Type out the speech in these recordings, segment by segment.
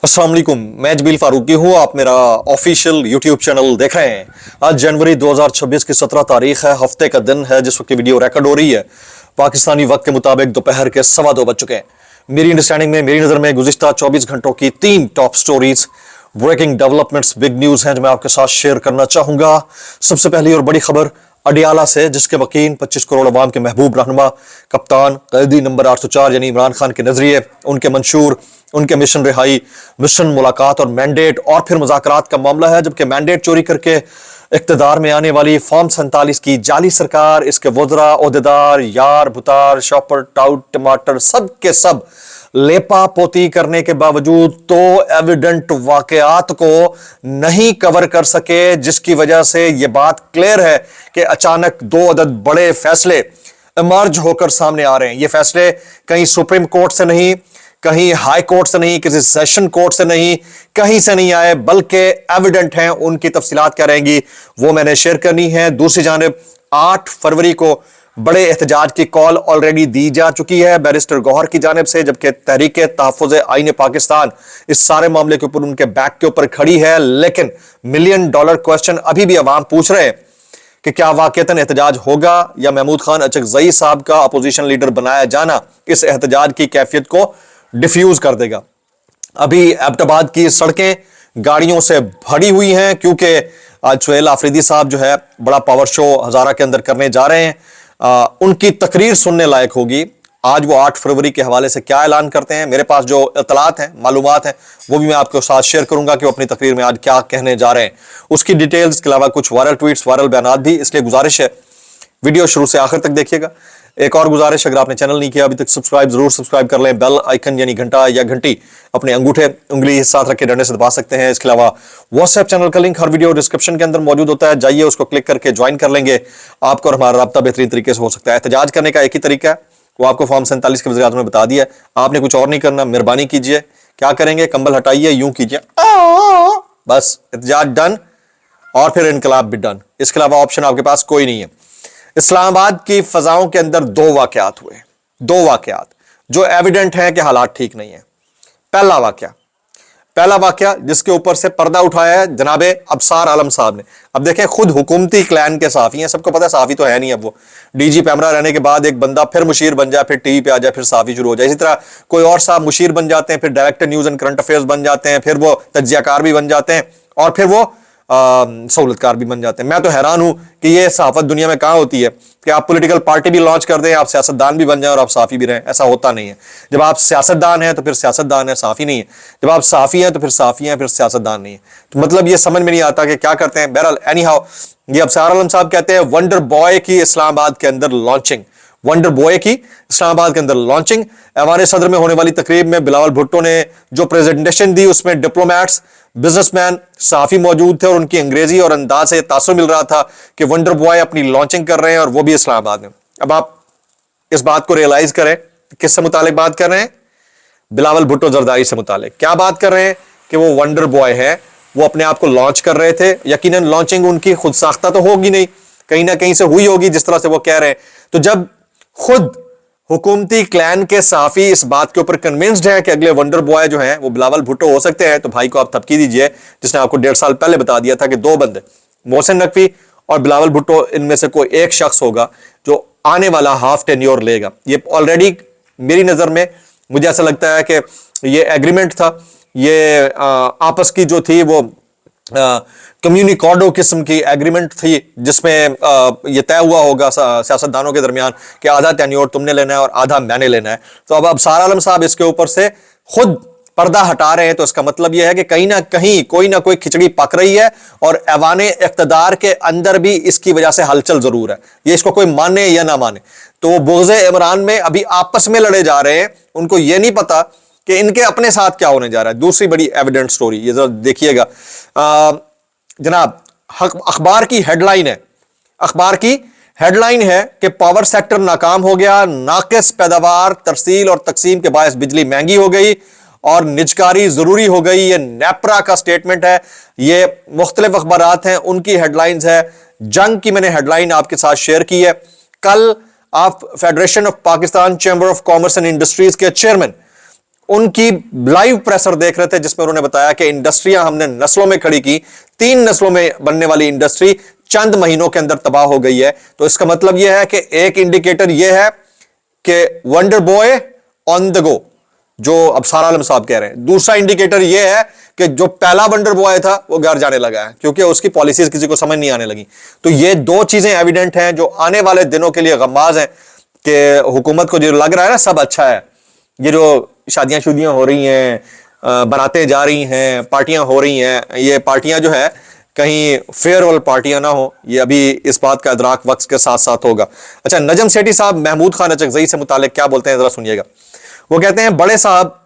अस्सलाम वालेकुम, मैं जबील फारूकी हूँ। आप मेरा ऑफिशियल यूट्यूब चैनल देख रहे हैं। आज जनवरी 2026 की 17 तारीख है, हफ्ते का दिन है जिस वक्त की वीडियो रिकॉर्ड हो रही है। पाकिस्तानी वक्त के मुताबिक दोपहर के 2:15 बज चुके हैं। मेरी अंडरस्टैंडिंग में, मेरी नज़र में गुज़िश्ता 24 घंटों की 3 top stories, breaking developments, big news हैं जो मैं आपके साथ शेयर करना चाहूँगा। सबसे पहली और बड़ी खबर अडियाला से, जिसके वकील 25 करोड़ अवाम के महबूब रहनुमा कप्तान कैदी नंबर 804 यानी इमरान खान के नजरिए, उनके मंशूर, उनके मिशन रिहाई, मिशन मुलाकात और मैंडेट और फिर मुज़ाकरात का मामला है। जबकि मैंडेट चोरी करके इक़्तिदार में आने वाली फॉर्म 47 की जाली सरकार, इसके वज़रा, ओहदेदार, यार भुतार, शॉपर, टाउट, टमाटर, सब के सब लेपा पोती करने के बावजूद तो एविडेंट वाकयात को नहीं कवर कर सके, जिसकी वजह से यह बात क्लियर है कि अचानक 2 अदद बड़े फैसले इमर्ज होकर सामने आ रहे हैं। ये फैसले कहीं सुप्रीम कोर्ट से नहीं, कहीं हाई कोर्ट से नहीं, किसी सेशन कोर्ट से नहीं, कहीं से नहीं आए, बल्कि एविडेंट हैं। उनकी तफसीलात क्या रहेंगी वो मैंने शेयर करनी है। दूसरी जानिब 8 फरवरी को बड़े एहतजाज की कॉल ऑलरेडी दी जा चुकी है बैरिस्टर गौहर की जानिब से, जबकि तहरीक तहफ़्फ़ुज़ आईन पाकिस्तान इस सारे मामले के ऊपर उनके बैक के ऊपर खड़ी है। लेकिन $1 मिलियन क्वेश्चन अभी भी अवाम पूछ रहे हैं कि क्या वाकईतन एहतजाज होगा या महमूद खान अचकज़ई साहब का अपोजिशन लीडर बनाया जाना इस एहतजाज की कैफियत को डिफ्यूज कर देगा। अभी एबटाबाद की सड़कें गाड़ियों से भरी हुई हैं, क्योंकि आज सुहेल आफरीदी साहब जो है बड़ा पावर शो हजारा के अंदर करने जा रहे हैं। उनकी तकरीर सुनने लायक होगी। आज वो 8 फरवरी के हवाले से क्या ऐलान करते हैं, मेरे पास जो इतलात हैं, मालूमात हैं, वो भी मैं आपके साथ शेयर करूंगा कि वो अपनी तकरीर में आज क्या कहने जा रहे हैं। उसकी डिटेल्स के अलावा कुछ वायरल ट्वीट्स, वायरल बयानात भी, इसलिए गुजारिश है वीडियो शुरू से आखिर तक देखिएगा। एक और गुजारिश, अगर आपने चैनल नहीं किया अभी तक सब्सक्राइब जरूर सब्सक्राइब कर लें। बेल आइकन यानी घंटा या घंटी अपने अंगूठे उंगली साथ रख के डंडे से दबा सकते हैं। इसके अलावा व्हाट्सएप चैनल का लिंक हर वीडियो डिस्क्रिप्शन के अंदर मौजूद होता है, जाइए उसको क्लिक करके ज्वाइन कर लेंगे। आपको और हमारा राब्ता बेहतरीन तरीके से हो सकता है। एहतजाज करने का एक ही तरीका है, वो आपको फॉर्म 47 के वज़ीर आज़म ने बता दिया है। आपने कुछ और नहीं करना, मेहरबानी कीजिए। क्या करेंगे, कंबल हटाइए, यूं कीजिए, बस एहतजाज डन, और फिर इनकलाब भी डन। इसके अलावा ऑप्शन आपके पास कोई नहीं है। इस्लामाबाद की फजाओं के अंदर 2 वाकयात हुए, 2 वाकयात जो एविडेंट हैं कि हालात ठीक नहीं है। पहला वाकया जिसके ऊपर से पर्दा उठाया है जनाबे अबसार आलम साहब ने। अब देखें, खुद हुकूमती क्लैन के साफी हैं, सबको पता है साफी तो है नहीं। अब वो डीजी पैमरा रहने के बाद एक बंदा फिर मुशीर बन जाए, फिर टीवी पे आ जाए, फिर साफी शुरू हो जाए। इसी तरह कोई और साहब मुशीर बन जाते हैं, फिर director news and current affairs बन जाते हैं, फिर वो तज्जियाकार भी बन जाते हैं, और फिर वो सहूलतकार भी बन जाते हैं। मैं तो हैरान हूं कि ये सहाफत दुनिया में कहां होती है कि आप पॉलिटिकल पार्टी भी लॉन्च कर दें, आप सियासतदान भी बन जाएं और आप साफी भी रहें। ऐसा होता नहीं है। जब आप सियासतदान हैं तो फिर सियासतदान है, साफी नहीं है। जब आप साफी हैं तो फिर साफी हैं, फिर सियासतदान नहीं है। तो मतलब ये समझ में नहीं आता कि क्या करते हैं। बहरहाल एनी हाउ, ये अबसार आलम साहब कहते हैं वंडर बॉय की इस्लामाबाद के अंदर लॉन्चिंग, वंडर बॉय की इस्लामाबाद के अंदर लॉन्चिंग। ऐवान सदर में होने वाली तकरीब में बिलावल भुट्टो ने जो प्रेजेंटेशन दी, उसमें डिप्लोमैट्स, बिजनेसमैन, साफी मौजूद थे और उनकी अंग्रेजी और अंदाज से तासुर मिल रहा था कि वंडर बॉय अपनी लॉन्चिंग कर रहे हैं और वो भी इस्लामाबाद में। अब आप इस बात को रियलाइज करें, किससे मुतालिक बात कर रहे हैं? बिलावल भुट्टो जरदारी से मुतालिक। क्या बात कर रहे हैं कि वो वंडर बॉय है, वो अपने आप को लॉन्च कर रहे थे। यकीनन लॉन्चिंग उनकी खुद साख्ता तो होगी नहीं, कहीं ना कहीं से हुई होगी, जिस तरह से वो कह रहे हैं। तो जब खुद हुकूमती क्लैन के साफी इस बात के ऊपर कन्विंस्ड है कि अगले वंडर बॉय जो हैं वो बिलावल भुट्टो हो सकते हैं, तो भाई को आप थपकी दीजिए जिसने आपको 1.5 साल पहले बता दिया था कि 2 बंदे, मोहसिन नकवी और बिलावल भुट्टो, इनमें से कोई एक शख्स होगा जो आने वाला हाफ टेन्योर लेगा। ये ऑलरेडी मेरी नजर में मुझे ऐसा लगता है कि ये एग्रीमेंट था, ये आपस की जो थी वो कम्युनिकॉर्डो किस्म की एग्रीमेंट थी, जिसमें यह तय हुआ होगा सियासतदानों के दरमियान कि आधा टेन्योर तुमने लेना है और आधा मैंने लेना है। तो अब अबसार आलम साहब इसके ऊपर से खुद पर्दा हटा रहे हैं, तो इसका मतलब यह है कि कहीं ना कहीं कोई ना कोई खिचड़ी पक रही है और ऐवाने इख्तिदार के अंदर भी इसकी वजह से हलचल जरूर है। ये इसको कोई माने या ना माने, तो वो बुग़्ज़े इमरान में अभी आपस में लड़े जा रहे हैं। उनको यह नहीं पता कि इनके अपने साथ क्या होने जा रहा है। दूसरी बड़ी एविडेंट स्टोरी, ये जरा देखिएगा जनाब, अखबार की हेडलाइन है, अखबार की हेडलाइन है कि पावर सेक्टर नाकाम हो गया, नाकिस पैदावार, तरसील और तकसीम के बायस बिजली महंगी हो गई और निजकारी जरूरी हो गई। ये नेपरा का स्टेटमेंट है, ये मुख्तलिफ अखबारात हैं उनकी हेडलाइंस है। जंग की मैंने हेडलाइन आपके साथ शेयर की है। कल आप federation of Pakistan chamber of commerce and industries के चेयरमैन उनकी लाइव प्रेशर देख रहे थे जिसमें उन्होंने बताया कि इंडस्ट्रियां हमने नस्लों में खड़ी की, 3 नस्लों में बनने वाली इंडस्ट्री चंद महीनों के अंदर तबाह हो गई है। तो इसका मतलब यह है कि एक इंडिकेटर यह है कि wonder boy on the go, जो अबसार आलम साहब कह रहे हैं। दूसरा इंडिकेटर यह है कि जो पहला वंडर बॉय था वो घर जाने लगा है, क्योंकि उसकी पॉलिसीज किसी को समझ नहीं आने लगी। तो ये 2 चीजें एविडेंट हैं जो आने वाले दिनों के लिए गम्माज हैं कि हुकूमत को जो लग रहा है ना सब अच्छा है, ये जो शादियां शुदियां हो रही हैं, बनाते जा रही हैं, पार्टियां हो रही हैं, ये पार्टियां जो है कहीं फेयरवेल पार्टियां ना हो, ये अभी इस बात का इदराक वक्त के साथ साथ होगा। अच्छा, नजम सेठी साहब महमूद खान अचकजई से मुतालिक क्या बोलते हैं जरा सुनिएगा। वो कहते हैं बड़े साहब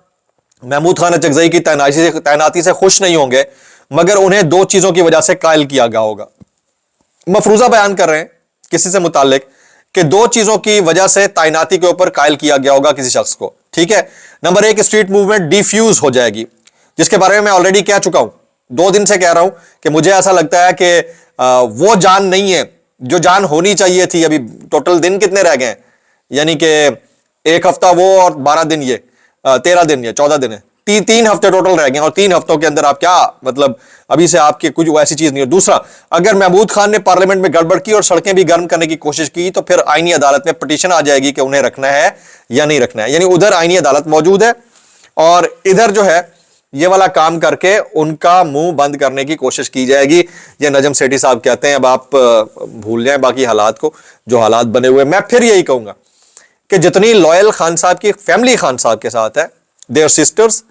महमूद खान अचकजई की तैनाती से खुश नहीं होंगे, मगर उन्हें 2 चीजों की वजह से कायल किया गया होगा। मफरूजा बयान कर रहे हैं किसी से मुतालिक कि 2 चीजों की वजह से तैनाती के ऊपर कायल किया गया होगा किसी शख्स को। ठीक है, नंबर 1, स्ट्रीट मूवमेंट डिफ्यूज हो जाएगी, जिसके बारे में मैं ऑलरेडी कह चुका हूं, 2 दिन से कह रहा हूं कि मुझे ऐसा लगता है कि वो जान नहीं है जो जान होनी चाहिए थी। अभी टोटल दिन कितने रह गए हैं, यानी कि 1 हफ्ता वो और 12 दिन ये, 13 दिन या 14 दिन है, 3 हफ्ते टोटल रह गए, और 3 हफ्तों के अंदर आप क्या मतलब अभी से आपकी कुछ ऐसी चीज नहीं हो। दूसरा, अगर महमूद खान ने पार्लियामेंट में गड़बड़ की और सड़कें भी गर्म करने की कोशिश की तो फिर आईनी अदालत में पिटीशन आ जाएगी कि उन्हें रखना है या नहीं रखना है। यानी उधर आईनी अदालत मौजूद है और इधर जो है ये वाला काम करके उनका मुंह बंद करने की कोशिश की जाएगी। ये नजम सेठी साहब कहते हैं। अब आप भूल जाएं बाकी हालात को, जो हालात बने हुए। मैं फिर यही कहूंगा कि जितनी लॉयल खान साहब की फैमिली खान साहब के साथ है, देयर सिस्टर्स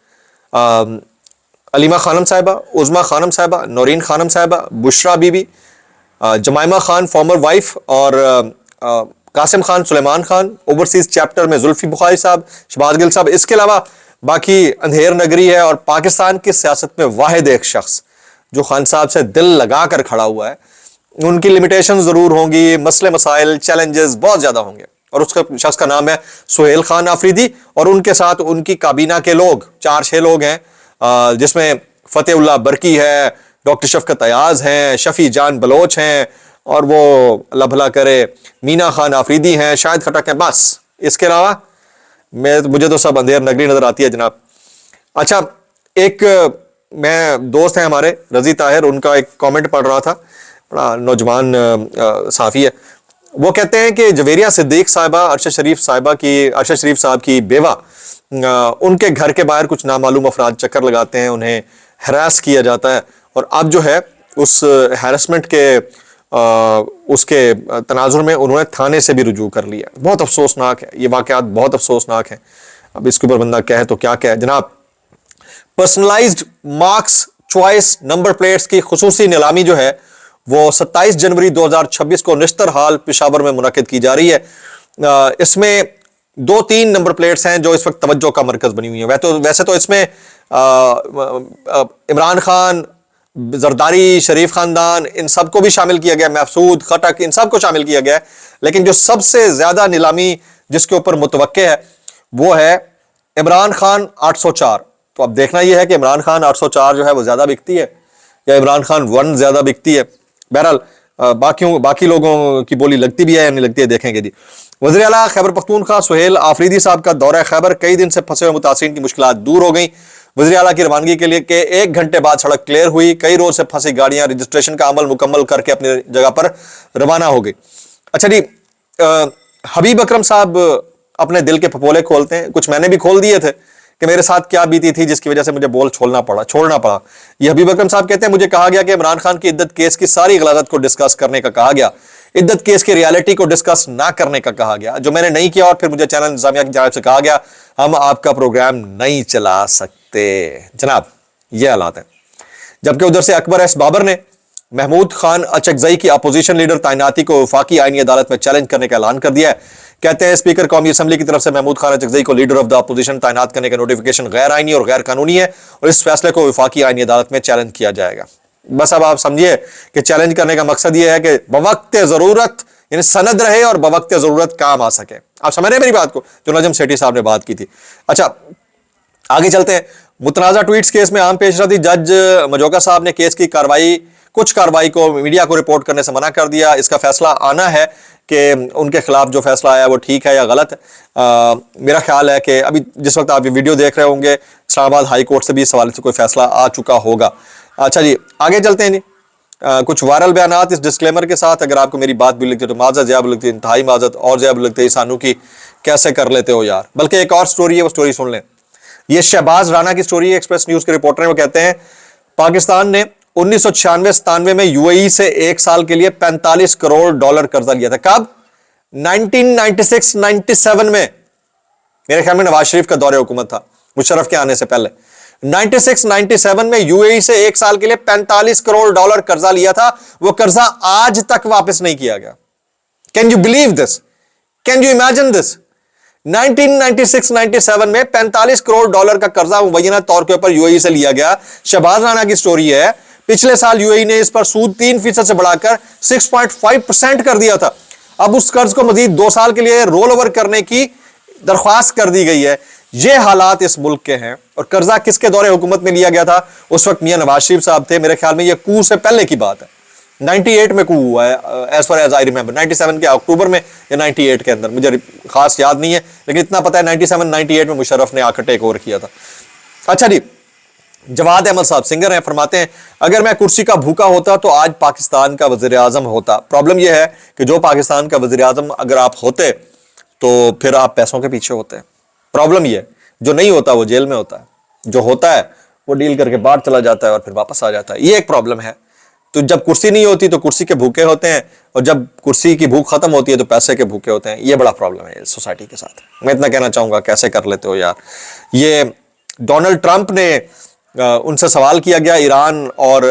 अलीमा खानम साहिबा, उज़मा खानम साहिबा, नौरीन खानम साहिबा, बुशरा बीबी, जमाइमा खान फॉर्मर वाइफ, और कासिम खान, सुलेमान खान, ओवरसीज चैप्टर में जुल्फी बुखारी साहब, शहबाज गिल साहब, इसके अलावा बाकी अंधेर नगरी है। और पाकिस्तान की सियासत में वाहिद एक शख्स जो खान साहब से दिल लगा कर खड़ा हुआ है। उनकी लिमिटेशन जरूर होंगी, मसले मसाइल चैलेंजेस बहुत ज्यादा होंगे, और उसका शख्स का नाम है सुहेल खान आफरीदी। और उनके साथ उनकी काबीना के लोग 4-6 लोग हैं, जिसमें फतेहुल्लाह बरकी है, डॉक्टर शफकत अयाज हैं, शफी जान बलोच हैं, और वो अल्लाह भला करे मीना खान आफरीदी हैं, शायद खटक हैं, बस। इसके अलावा मुझे तो सब अंधेर नगरी नजर आती है जनाब। अच्छा, एक मैं दोस्त हैं हमारे रजी ताहिर, उनका एक कमेंट पढ़ रहा था, बड़ा नौजवान साफी है। वो कहते हैं कि जवेरिया सिद्दीक साहिबा, अरशद शरीफ साहब की बेवा, उनके घर के बाहर कुछ नामालूम अफराद चक्कर लगाते हैं, उन्हें हरास किया जाता है, और अब जो है उस हैरेसमेंट के उसके तनाजुर में उन्होंने थाने से भी रुजू कर लिया। बहुत अफसोसनाक है ये वाकयात, बहुत अफसोसनाक है। अब इसके ऊपर बंदा कहे तो क्या कहे जनाब। Personalised marks choice number plates की खुसूसी नीलामी जो है वो 27 जनवरी 2026 को निश्तर हाल पेशावर में मुनक्किद की जा रही है। इसमें 2-3 नंबर प्लेट्स हैं जो इस वक्त तवज्जो का मरकज बनी हुई है। वैसे तो इसमें इमरान खान, जरदारी, शरीफ खानदान, इन सबको भी शामिल किया गया, महसूद, खटक, इन सबको शामिल किया गया है। लेकिन जो सबसे ज्यादा नीलामी जिसके ऊपर मुतवक्के है वो है इमरान खान 804। तो अब देखना यह है कि इमरान खान 804 जो है वो ज्यादा बिकती है या इमरान खान 1 ज्यादा बिकती है। बहरहाल बाकी लोगों की बोली लगती भी है या नहीं लगती है, देखेंगे जी। वज़ीर आला खैबर पख्तूनख्वा सुहेल आफरीदी साहब का दौरा खैबर, कई दिन से फंसे हुए मुतासिरीन की मुश्किलात दूर हो गई। वज़ीर आला की रवानगी के लिए के 1 घंटे बाद सड़क क्लियर हुई। कई रोज से फंसी गाड़ियां रजिस्ट्रेशन का अमल मुकम्मल करके अपनी जगह पर रवाना हो गई। अच्छा जी, हबीब अकरम साहब अपने दिल के फपोले खोलते हैं। कुछ मैंने भी खोल दिए थे कि मेरे साथ क्या बीती थी जिसकी वजह से मुझे बोल छोड़ना पड़ा। ये हबीब अकरम साहब कहते हैं, मुझे कहा गया कि इमरान खान की इद्दत केस की सारी गलाजत को डिस्कस करने का कहा गया, इद्दत केस की रियलिटी को डिस्कस ना करने का कहा गया, जो मैंने नहीं किया, और फिर मुझे चैनल इंतजामिया की जानिब से कहा गया हम आपका प्रोग्राम नहीं चला सकते। जनाब ये हालात है। जबकि उधर से अकबर एस बाबर ने महमूद खान अचकजई की अपोजिशन लीडर तैनाती को वफाकी आईनी अदालत में चैलेंज करने का ऐलान कर दिया है। कहते हैं स्पीकर कौमी असम्बली की तरफ से महमूद खान अचकजई को लीडर ऑफ द अपोजिशन तैनात करने का नोटिफिकेशन गैर आईनी और गैर कानूनी है, और इस फैसले को वफाकी आईनी अदालत में चैलेंज किया जाएगा। बस अब आप समझिए कि चैलेंज करने का मकसद यह है कि बवक्त जरूरत यानी सनद रहे और बवक्त जरूरत काम आ सके। आप समझ रहे हैं मेरी बात को, जो नजम सेठी साहब ने बात की थी। अच्छा, आगे चलते हैं। मुतनाज़ा ट्वीट्स केस में आम पेशरफी, जज मजोका साहब ने केस की कार्रवाई कुछ कार्रवाई को, मीडिया को रिपोर्ट करने से मना कर दिया। इसका फैसला आना है कि उनके खिलाफ जो फैसला आया वो ठीक है या गलत है। मेरा ख्याल है कि अभी जिस वक्त आप ये वीडियो देख रहे होंगे, इस्लामाबाद हाई कोर्ट से भी इस हवाले से कोई फैसला आ चुका होगा। अच्छा जी, आगे चलते हैं जी। कुछ वायरल बयानात इस डिस्क्लेमर के साथ, अगर आपको मेरी बात भी लगती है तो माजत, ज़्यादा लगती है इंतहाई माजत, और ज़्यादा लगती है सानू की कैसे कर लेते हो यार। बल्कि एक और स्टोरी है, वो स्टोरी सुन लें। ये शहबाज राना की स्टोरी है, एक्सप्रेस न्यूज़ के रिपोर्टर हैं। वो कहते हैं पाकिस्तान ने 1996-97 में यूएई से एक साल के लिए $45 करोड़ कर्जा लिया था। कब? 1996-97 में। मेरे ख्याल में नवाज शरीफ का दौरे हुकूमत था, मुशर्रफ के आने से पहले। 96-97 में यूएई से एक साल के लिए $45 करोड़ कर्जा लिया था। वो कर्जा आज तक वापस नहीं किया गया। Can you believe this? Can you imagine this? 1996-97 में $45 करोड़ का कर्जा मुबैना तौर के ऊपर यूएई से लिया गया। शहबाज राना की स्टोरी है, पिछले साल यूएई ने इस पर सूद 3% से बढ़ाकर 6.5% कर दिया था। अब उस कर्ज को मजीद 2 साल के लिए रोल ओवर करने की दरख्वास्त कर दी गई है। ये हालात इस मुल्क के हैं। और कर्जा किसके दौरे हुकूमत में लिया गया था? उस वक्त मियां नवाज शरीफ साहब थे। मेरे ख्याल में यह कू से पहले की बात है, 98 में कू हुआ है, as far as I remember. 97 के अक्टूबर में या 98 के अंदर, मुझे खास याद नहीं है, लेकिन इतना पता है 97-98 में मुशर्रफ ने आकर टेक ओवर किया था। अच्छा जी, जवाद अहमद साहब सिंगर हैं, फरमाते हैं अगर मैं कुर्सी का भूखा होता तो आज पाकिस्तान का वजीर आजम होता। प्रॉब्लम यह है कि जो पाकिस्तान का वजीर आजम अगर आप होते तो फिर आप पैसों के पीछे होते। प्रॉब्लम यह है, जो नहीं होता वो जेल में होता है, जो होता है वो डील करके बाहर चला जाता है और फिर वापस आ जाता है। ये एक प्रॉब्लम है। तो जब कुर्सी नहीं होती तो कुर्सी के भूखे होते हैं, और जब कुर्सी की भूख खत्म होती है तो पैसे के भूखे होते हैं। ये बड़ा प्रॉब्लम है सोसाइटी के साथ। मैं इतना कहना चाहूंगा, कैसे कर लेते हो यार। ये डोनाल्ड ट्रंप ने उनसे सवाल किया गया ईरान और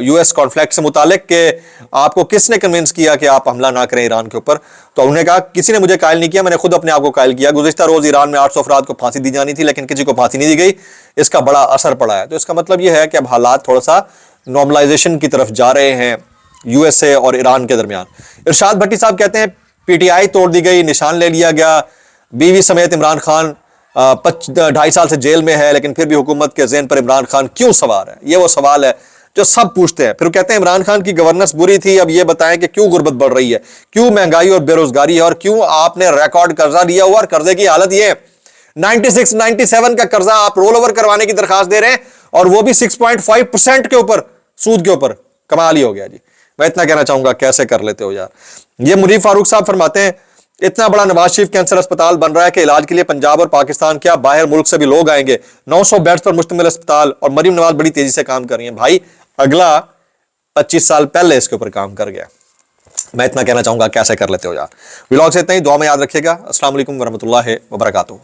यूएस कॉन्फ्लिक्ट से मुतालिक कि आपको किसने कन्विंस किया कि आप हमला ना करें ईरान के ऊपर। तो उन्होंने कहा किसी ने मुझे कायल नहीं किया, मैंने खुद अपने आप को कायल किया। गुज़िश्ता रोज ईरान में 800 अफराद को फांसी दी जानी थी, लेकिन किसी को फांसी नहीं दी गई। इसका बड़ा असर पड़ा है। तो इसका मतलब यह है कि अब हालात थोड़ा सा नॉर्मलाइजेशन की तरफ जा रहे हैं यूएसए और ईरान के दरमियान। इरशाद भट्टी साहब कहते हैं पीटीआई तोड़ दी गई, निशान ले लिया गया, बीवी समेत इमरान खान 2.5 साल से जेल में है, लेकिन फिर भी हुकूमत के ज़हन पर इमरान खान क्यों सवार है? ये वो सवाल है जो सब पूछते हैं। फिर कहते हैं इमरान खान की गवर्नेंस बुरी थी, अब ये बताएं कि क्यों गुर्बत बढ़ रही है, क्यों महंगाई और बेरोजगारी है, और क्यों आपने रिकॉर्ड कर्जा लिया हुआ। और कर्जे की हालत ये है, 96-97 का कर्जा आप रोल ओवर करवाने की दरखास्त दे रहे हैं, और वो भी 6.5% के ऊपर, सूद के ऊपर। कमाल ही हो गया जी। मैं इतना कहना चाहूंगा, कैसे कर लेते हो यार। ये मुनीफ फारूक साहब फरमाते हैं इतना बड़ा नवाज शरीफ कैंसर अस्पताल बन रहा है कि इलाज के लिए पंजाब और पाकिस्तान क्या बाहर मुल्क से भी लोग आएंगे। 900 बेड्स पर मुश्तमिल अस्पताल, और मरीम नवाज बड़ी तेजी से काम कर रही है। भाई अगला 25 साल पहले इसके ऊपर काम कर गया। मैं इतना कहना चाहूंगा, कैसे कर लेते हो यार। व्लॉग से इतना ही, दुआ में याद रखिएगा। अस्सलाम वालेकुम वरहमतुल्लाहि वबरकातुहू।